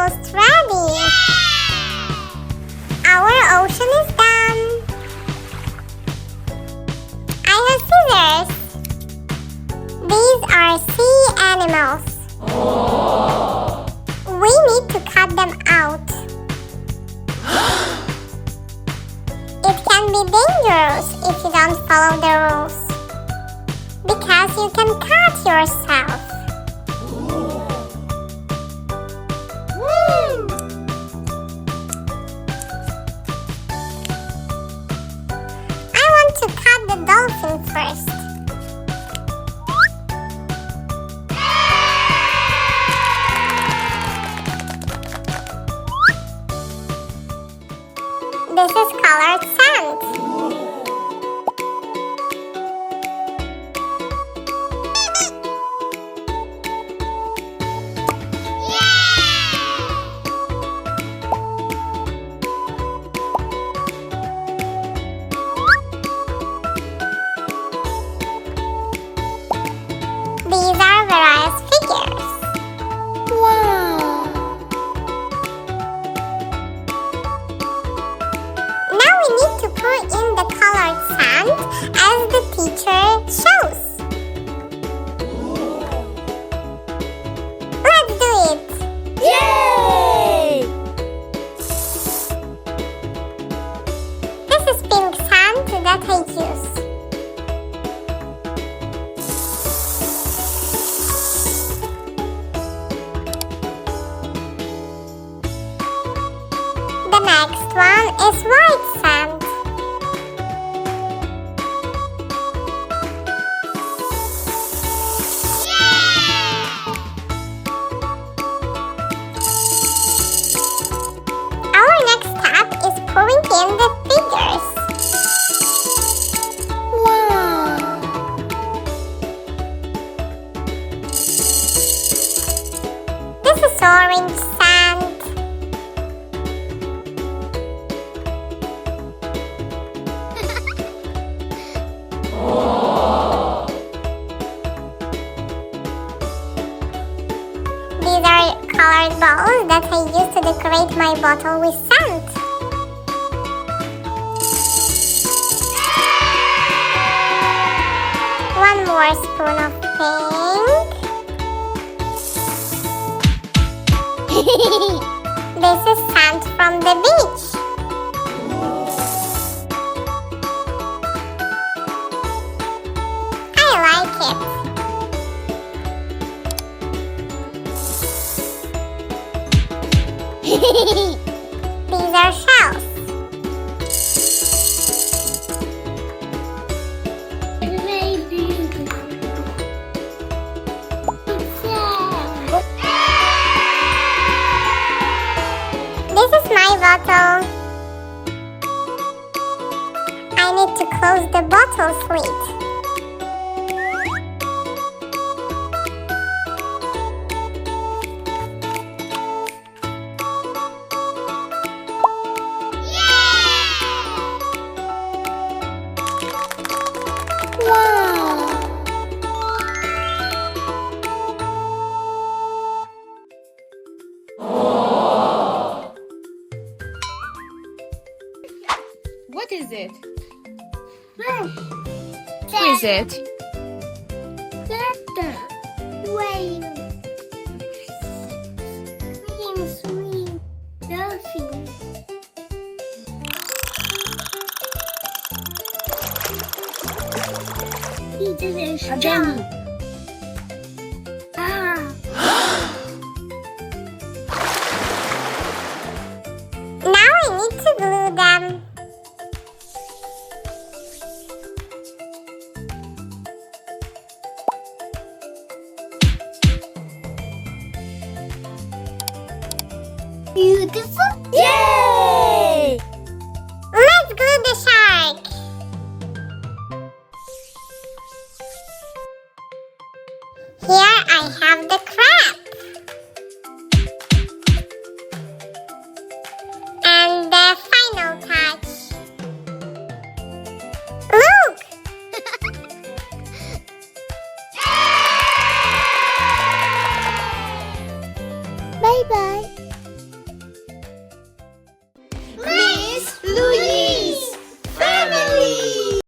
almost ready. Our ocean is done. I have scissors. These are sea animals. We need to cut them out. It can be dangerous if you don't follow the rules, because you can cut yourself. I want to cut the dolphin first. This is colored sand. These are various figures. Wow! Now we need to pour in the colored sand as the teacher shows. Let's do it! Yay! This is pink sand that I use. The next one is white sand. Our next step is pouring in the figures. Wow! This is orange sand. These are colored balls that I use to decorate my bottle with sand. One more spoon of pink. This is sand from the beach. I like it. These are shells. Very beautiful. This is my bottle. I need to close the bottle slit. Wow! What is it? Where Who is it? Whale. Swim. Dolphin. He didn't stop. Now I need to glue them. Beautiful. Yay! Let's glue the